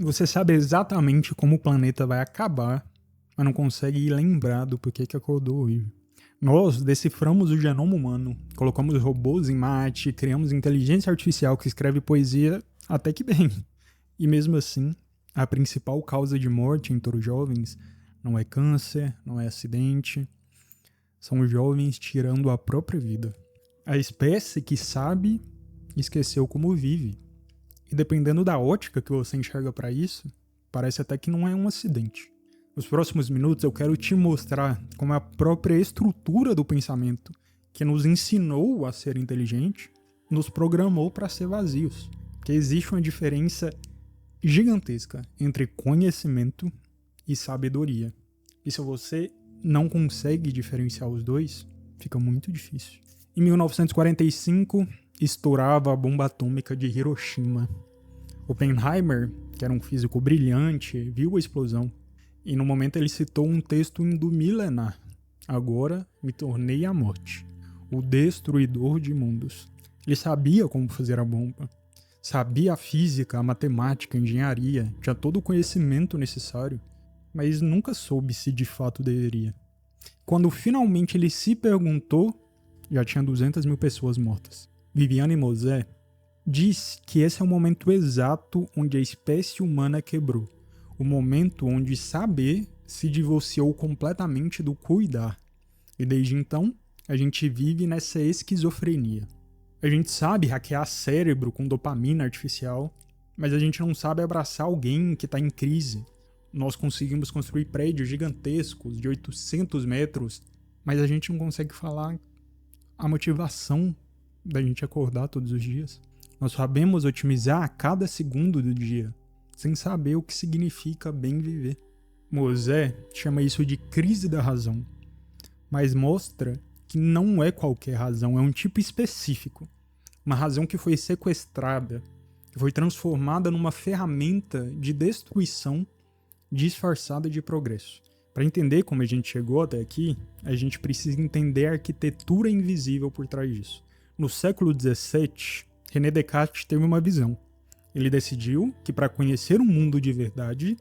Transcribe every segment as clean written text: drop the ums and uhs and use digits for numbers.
Você sabe exatamente como o planeta vai acabar, mas não consegue lembrar do porquê que acordou hoje. Nós deciframos o genoma humano, colocamos robôs em Marte, criamos inteligência artificial que escreve poesia até que bem. E mesmo assim, a principal causa de morte entre os jovens não é câncer, não é acidente, são os jovens tirando a própria vida. A espécie que sabe esqueceu como vive. E dependendo da ótica que você enxerga para isso, parece até que não é um acidente. Nos próximos minutos eu quero te mostrar como a própria estrutura do pensamento que nos ensinou a ser inteligente nos programou para ser vazios. Que existe uma diferença gigantesca entre conhecimento e sabedoria. E se você não consegue diferenciar os dois, fica muito difícil. Em 1945, estourava a bomba atômica de Hiroshima. Oppenheimer, que era um físico brilhante, viu a explosão e no momento ele citou um texto indo-milenar. Agora me tornei a morte, o destruidor de mundos. Ele sabia como fazer a bomba, sabia a física, a matemática, a engenharia, tinha todo o conhecimento necessário, mas nunca soube se de fato deveria. Quando finalmente ele se perguntou, já tinha 200 mil pessoas mortas. Viviane Mosé diz que esse é o momento exato onde a espécie humana quebrou. O momento onde saber se divorciou completamente do cuidar. E desde então, a gente vive nessa esquizofrenia. A gente sabe hackear cérebro com dopamina artificial, mas a gente não sabe abraçar alguém que está em crise. Nós conseguimos construir prédios gigantescos de 800 metros, mas a gente não consegue falar a motivação da gente acordar todos os dias. Nós sabemos otimizar a cada segundo do dia, sem saber o que significa bem viver. Mosé chama isso de crise da razão, mas mostra que não é qualquer razão, é um tipo específico. Uma razão que foi sequestrada, que foi transformada numa ferramenta de destruição disfarçada de progresso. Para entender como a gente chegou até aqui, a gente precisa entender a arquitetura invisível por trás disso. No século XVII, René Descartes teve uma visão. Ele decidiu que para conhecer o mundo de verdade,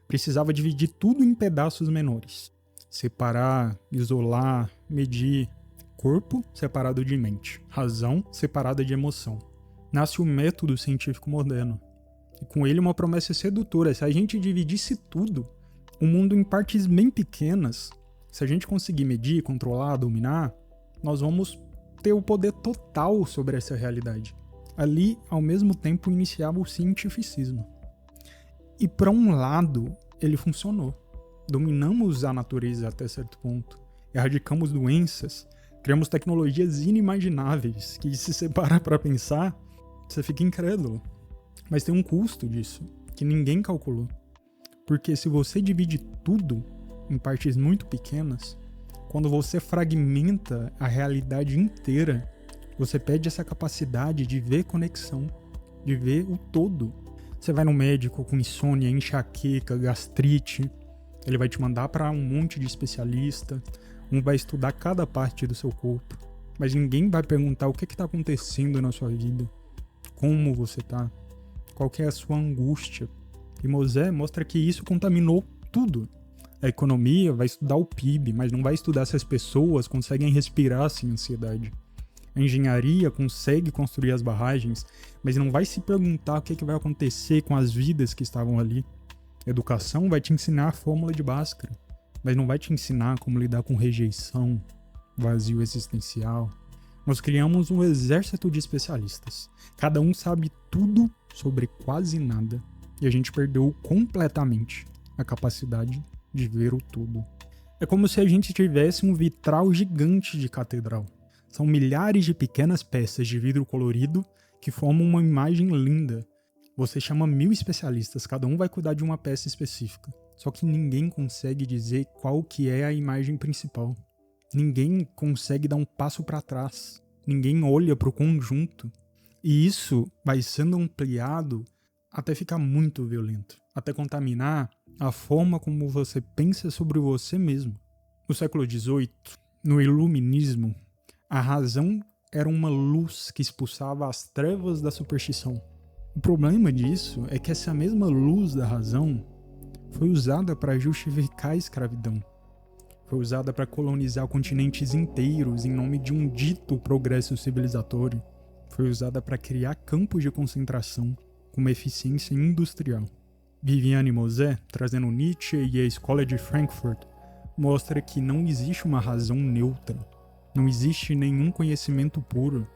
precisava dividir tudo em pedaços menores. Separar, isolar, medir. Corpo separado de mente. Razão separada de emoção. Nasce o método científico moderno. E com ele uma promessa sedutora. Se a gente dividisse tudo, o mundo em partes bem pequenas, se a gente conseguir medir, controlar, dominar, nós vamos ter o poder total sobre essa realidade. Ali, ao mesmo tempo, iniciava o cientificismo. E para um lado, ele funcionou. Dominamos a natureza até certo ponto. Erradicamos doenças. Criamos tecnologias inimagináveis que, se você parar para pensar, você fica incrédulo. Mas tem um custo disso, que ninguém calculou. Porque se você divide tudo em partes muito pequenas, quando você fragmenta a realidade inteira, você perde essa capacidade de ver conexão, de ver o todo. Você vai no médico com insônia, enxaqueca, gastrite, ele vai te mandar para um monte de especialista, um vai estudar cada parte do seu corpo, mas ninguém vai perguntar o que está acontecendo na sua vida, como você está, qual que é a sua angústia. E Mosé mostra que isso contaminou tudo. A economia vai estudar o PIB, mas não vai estudar se as pessoas conseguem respirar sem ansiedade. A engenharia consegue construir as barragens, mas não vai se perguntar o que vai acontecer com as vidas que estavam ali. A educação vai te ensinar a fórmula de Bhaskara, mas não vai te ensinar como lidar com rejeição, vazio existencial. Nós criamos um exército de especialistas. Cada um sabe tudo sobre quase nada. E a gente perdeu completamente a capacidade de ver o tudo. É como se a gente tivesse um vitral gigante de catedral. São milhares de pequenas peças de vidro colorido que formam uma imagem linda. Você chama 1000 especialistas, cada um vai cuidar de uma peça específica. Só que ninguém consegue dizer qual que é a imagem principal. Ninguém consegue dar um passo para trás. Ninguém olha para o conjunto. E isso vai sendo ampliado até ficar muito violento. Até contaminar a forma como você pensa sobre você mesmo. No século XVIII, no Iluminismo, a razão era uma luz que expulsava as trevas da superstição. O problema disso é que essa mesma luz da razão foi usada para justificar a escravidão. Foi usada para colonizar continentes inteiros em nome de um dito progresso civilizatório. Foi usada para criar campos de concentração com uma eficiência industrial. Viviane Mosé, trazendo Nietzsche e a Escola de Frankfurt, mostra que não existe uma razão neutra. Não existe nenhum conhecimento puro.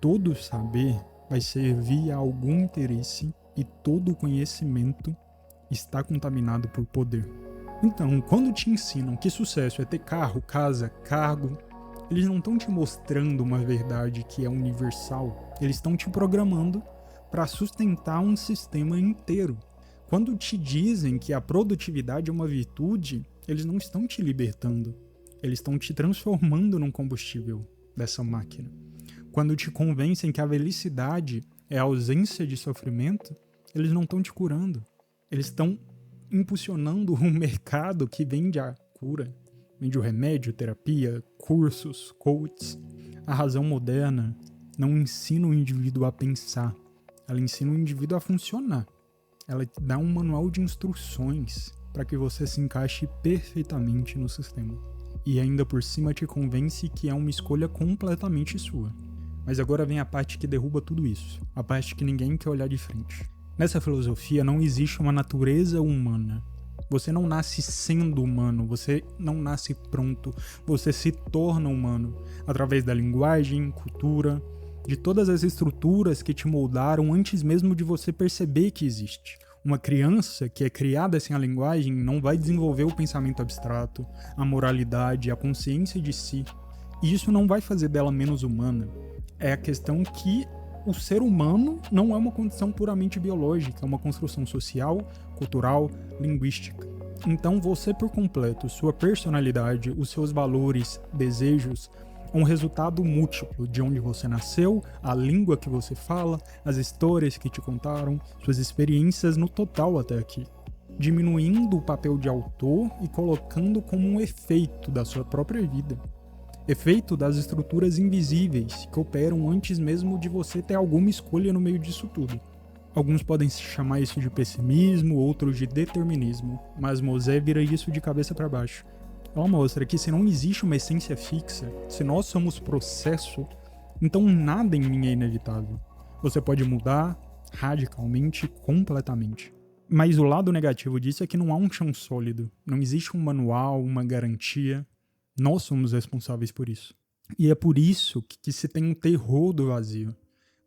Todo saber vai servir a algum interesse e todo conhecimento está contaminado por poder. Então, quando te ensinam que sucesso é ter carro, casa, cargo, eles não estão te mostrando uma verdade que é universal. Eles estão te programando para sustentar um sistema inteiro. Quando te dizem que a produtividade é uma virtude, eles não estão te libertando. Eles estão te transformando num combustível dessa máquina. Quando te convencem que a felicidade é a ausência de sofrimento, eles não estão te curando. Eles estão impulsionando um mercado que vende a cura, vende o remédio, terapia, cursos, coaches. A razão moderna não ensina o indivíduo a pensar, ela ensina o indivíduo a funcionar. Ela te dá um manual de instruções para que você se encaixe perfeitamente no sistema. E ainda por cima te convence que é uma escolha completamente sua. Mas agora vem a parte que derruba tudo isso, a parte que ninguém quer olhar de frente. Nessa filosofia não existe uma natureza humana. Você não nasce sendo humano, você não nasce pronto, você se torna humano através da linguagem, cultura, de todas as estruturas que te moldaram antes mesmo de você perceber que existe. Uma criança que é criada sem a linguagem não vai desenvolver o pensamento abstrato, a moralidade, a consciência de si. E isso não vai fazer dela menos humana. É a questão que o ser humano não é uma condição puramente biológica, é uma construção social, cultural, linguística. Então você por completo, sua personalidade, os seus valores, desejos, um resultado múltiplo de onde você nasceu, a língua que você fala, as histórias que te contaram, suas experiências no total até aqui. Diminuindo o papel de autor e colocando como um efeito da sua própria vida. Efeito das estruturas invisíveis que operam antes mesmo de você ter alguma escolha no meio disso tudo. Alguns podem chamar isso de pessimismo, outros de determinismo, mas Mosé vira isso de cabeça para baixo. Ela mostra que se não existe uma essência fixa, se nós somos processo, então nada em mim é inevitável. Você pode mudar radicalmente, completamente. Mas o lado negativo disso é que não há um chão sólido, não existe um manual, uma garantia. Nós somos responsáveis por isso. E é por isso que se tem um terror do vazio,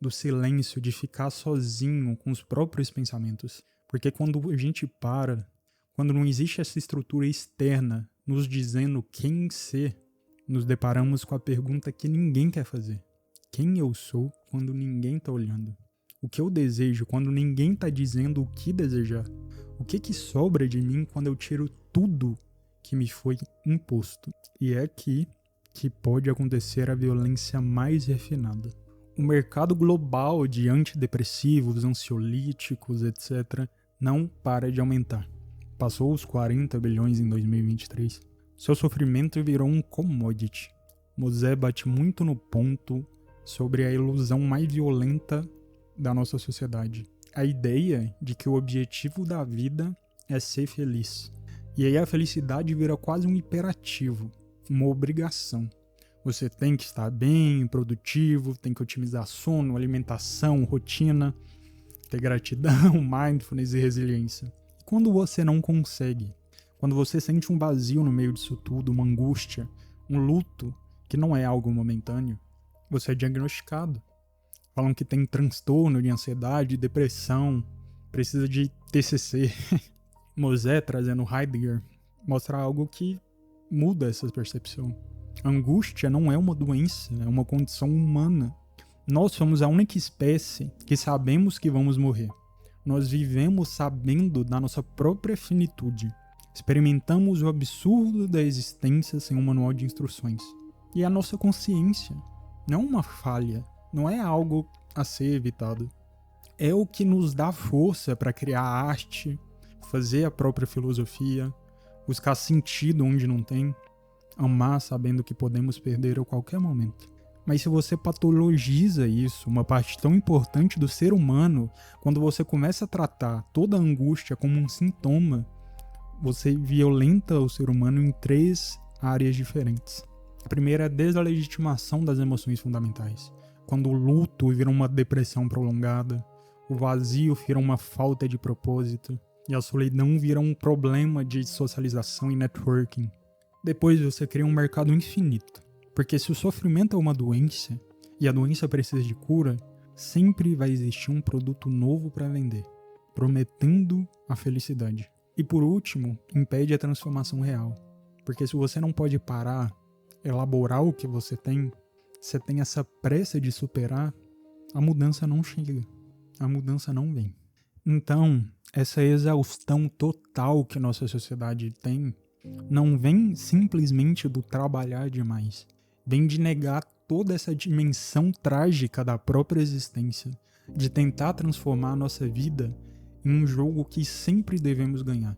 do silêncio, de ficar sozinho com os próprios pensamentos. Porque quando a gente para, quando não existe essa estrutura externa nos dizendo quem ser, nos deparamos com a pergunta que ninguém quer fazer. Quem eu sou quando ninguém está olhando? O que eu desejo quando ninguém está dizendo o que desejar? O que sobra de mim quando eu tiro tudo que me foi imposto? E é aqui que pode acontecer a violência mais refinada. O mercado global de antidepressivos, ansiolíticos, etc., não para de aumentar. Passou os 40 bilhões em 2023. Seu sofrimento virou um commodity. Mosé bate muito no ponto sobre a ilusão mais violenta da nossa sociedade. A ideia de que o objetivo da vida é ser feliz. E aí a felicidade vira quase um imperativo, uma obrigação. Você tem que estar bem, produtivo, tem que otimizar sono, alimentação, rotina, ter gratidão, mindfulness e resiliência. Quando você não consegue, quando você sente um vazio no meio disso tudo, uma angústia, um luto, que não é algo momentâneo, você é diagnosticado. Falam que tem transtorno de ansiedade, depressão, precisa de TCC. Mosé, trazendo Heidegger, mostra algo que muda essa percepção. A angústia não é uma doença, é uma condição humana. Nós somos a única espécie que sabemos que vamos morrer. Nós vivemos sabendo da nossa própria finitude. Experimentamos o absurdo da existência sem um manual de instruções. E a nossa consciência não é uma falha, não é algo a ser evitado. É o que nos dá força para criar arte, fazer a própria filosofia, buscar sentido onde não tem, amar sabendo que podemos perder a qualquer momento. Mas se você patologiza isso, uma parte tão importante do ser humano, quando você começa a tratar toda a angústia como um sintoma, você violenta o ser humano em 3 áreas diferentes. A primeira é a deslegitimação das emoções fundamentais. Quando o luto vira uma depressão prolongada, o vazio vira uma falta de propósito e a solidão vira um problema de socialização e networking. Depois você cria um mercado infinito, porque se o sofrimento é uma doença e a doença precisa de cura, sempre vai existir um produto novo para vender, prometendo a felicidade. E por último, impede a transformação real, porque se você não pode parar, elaborar o que você tem essa pressa de superar, a mudança não chega, a mudança não vem. Então, essa exaustão total que nossa sociedade tem, não vem simplesmente do trabalhar demais, vem de negar toda essa dimensão trágica da própria existência, de tentar transformar a nossa vida em um jogo que sempre devemos ganhar,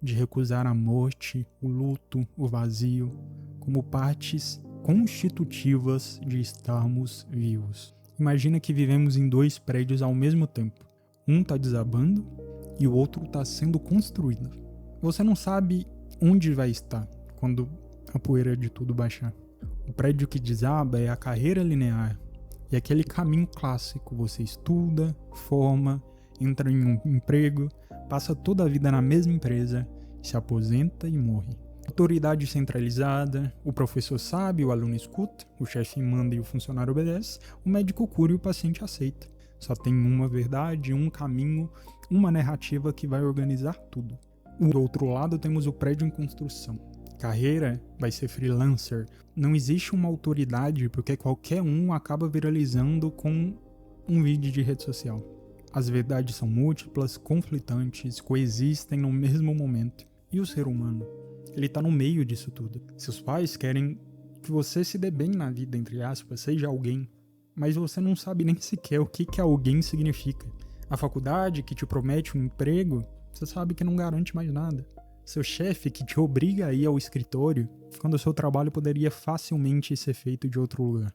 de recusar a morte, o luto, o vazio, como partes constitutivas de estarmos vivos. Imagina que vivemos em 2 prédios ao mesmo tempo. Um está desabando e o outro está sendo construído. Você não sabe onde vai estar quando a poeira de tudo baixar. O prédio que desaba é a carreira linear e aquele caminho clássico. Você estuda, forma, entra em um emprego, passa toda a vida na mesma empresa, se aposenta e morre. Autoridade centralizada, o professor sabe, o aluno escuta, o chefe manda e o funcionário obedece, o médico cura e o paciente aceita. Só tem uma verdade, um caminho, uma narrativa que vai organizar tudo. Do outro lado temos o prédio em construção. Carreira vai ser freelancer. Não existe uma autoridade porque qualquer um acaba viralizando com um vídeo de rede social. As verdades são múltiplas, conflitantes, coexistem no mesmo momento. E o ser humano? Ele tá no meio disso tudo. Seus pais querem que você se dê bem na vida, entre aspas, seja alguém. Mas você não sabe nem sequer o que alguém significa. A faculdade que te promete um emprego, você sabe que não garante mais nada. Seu chefe que te obriga a ir ao escritório, quando o seu trabalho poderia facilmente ser feito de outro lugar.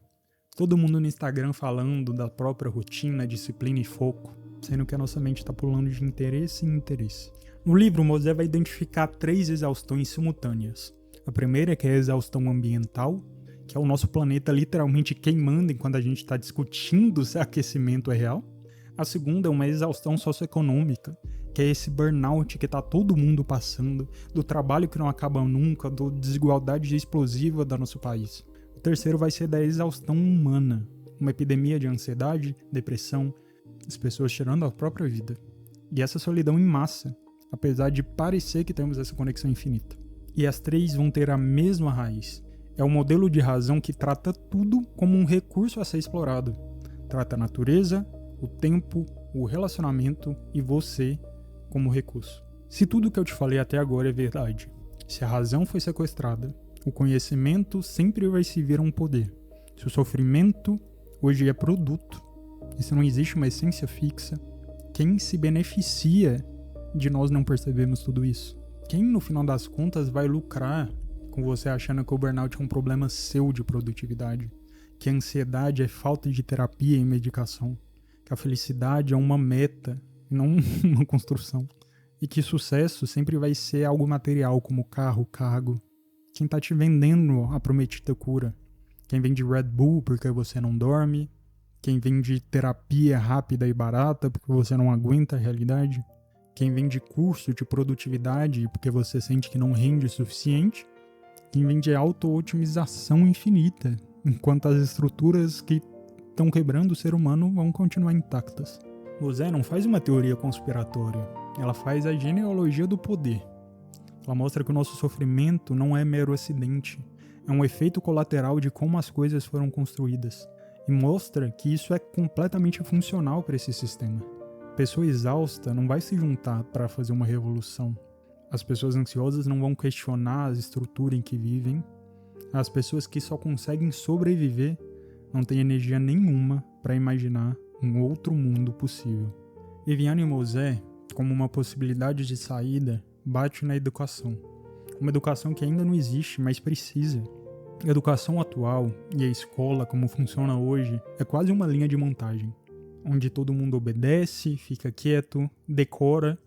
Todo mundo no Instagram falando da própria rotina, disciplina e foco, sendo que a nossa mente está pulando de interesse em interesse. No livro, Mosé vai identificar 3 exaustões simultâneas. A primeira que é a exaustão ambiental, que é o nosso planeta literalmente queimando enquanto a gente está discutindo se aquecimento é real. A segunda é uma exaustão socioeconômica, que é esse burnout que está todo mundo passando, do trabalho que não acaba nunca, da desigualdade explosiva do nosso país. O terceiro vai ser da exaustão humana, uma epidemia de ansiedade, depressão, as pessoas tirando a própria vida. E essa solidão em massa, apesar de parecer que temos essa conexão infinita. E as 3 vão ter a mesma raiz. É o modelo de razão que trata tudo como um recurso a ser explorado. Trata a natureza, o tempo, o relacionamento e você como recurso. Se tudo que eu te falei até agora é verdade, se a razão foi sequestrada, o conhecimento sempre vai se ver um poder. Se o sofrimento hoje é produto, e se não existe uma essência fixa, quem se beneficia de nós não percebermos tudo isso? Quem, no final das contas, vai lucrar com você achando que o burnout é um problema seu de produtividade? Que a ansiedade é falta de terapia e medicação? Que a felicidade é uma meta e não uma construção? E que sucesso sempre vai ser algo material, como carro, cargo? Quem tá te vendendo a prometida cura? Quem vende Red Bull porque você não dorme? Quem vende terapia rápida e barata porque você não aguenta a realidade? Quem vende curso de produtividade porque você sente que não rende o suficiente? Quem vende auto-otimização infinita, enquanto as estruturas que estão quebrando o ser humano vão continuar intactas. Mosé não faz uma teoria conspiratória, ela faz a genealogia do poder. Ela mostra que o nosso sofrimento não é mero acidente, é um efeito colateral de como as coisas foram construídas. E mostra que isso é completamente funcional para esse sistema. A pessoa exausta não vai se juntar para fazer uma revolução. As pessoas ansiosas não vão questionar a estrutura em que vivem. As pessoas que só conseguem sobreviver não têm energia nenhuma para imaginar um outro mundo possível. Viviane Mosé, como uma possibilidade de saída, bate na educação. Uma educação que ainda não existe, mas precisa. A educação atual e a escola, como funciona hoje, é quase uma linha de montagem, onde todo mundo obedece, fica quieto, decora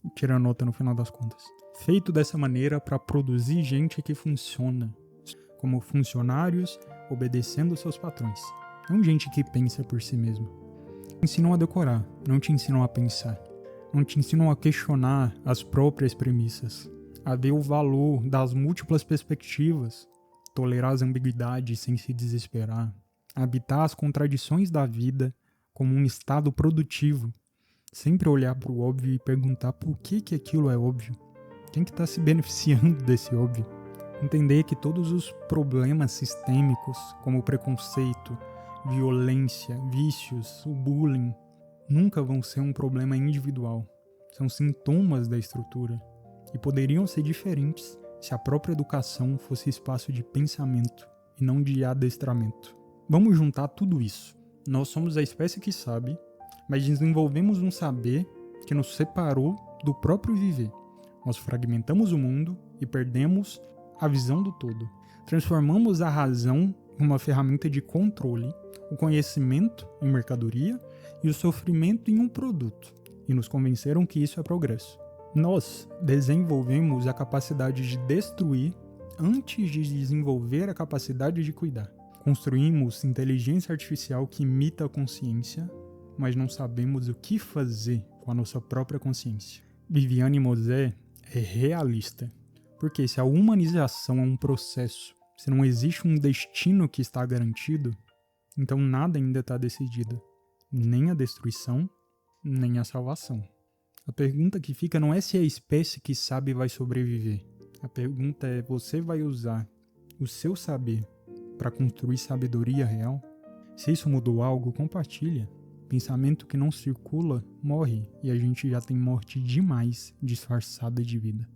e tira nota no final das contas. Feito dessa maneira para produzir gente que funciona, como funcionários obedecendo seus patrões. Não gente que pensa por si mesmo. Ensinam a decorar, não te ensinam a pensar. Não te ensinam a questionar as próprias premissas, a ver o valor das múltiplas perspectivas, tolerar as ambiguidades sem se desesperar, habitar as contradições da vida como um estado produtivo, sempre olhar para o óbvio e perguntar por que aquilo é óbvio, quem que está se beneficiando desse óbvio. Entender que todos os problemas sistêmicos, como o preconceito, violência, vícios, o bullying, nunca vão ser um problema individual. São sintomas da estrutura e poderiam ser diferentes se a própria educação fosse espaço de pensamento e não de adestramento. Vamos juntar tudo isso. Nós somos a espécie que sabe, mas desenvolvemos um saber que nos separou do próprio viver. Nós fragmentamos o mundo e perdemos a visão do todo. Transformamos a razão em uma ferramenta de controle, o conhecimento em mercadoria e o sofrimento em um produto, e nos convenceram que isso é progresso. Nós desenvolvemos a capacidade de destruir antes de desenvolver a capacidade de cuidar. Construímos inteligência artificial que imita a consciência, mas não sabemos o que fazer com a nossa própria consciência. Viviane Mosé é realista. Porque se a humanização é um processo, se não existe um destino que está garantido, então nada ainda está decidido. Nem a destruição, nem a salvação. A pergunta que fica não é se a espécie que sabe vai sobreviver. A pergunta é: você vai usar o seu saber para construir sabedoria real? Se isso mudou algo, compartilha. Pensamento que não circula morre e a gente já tem morte demais disfarçada de vida.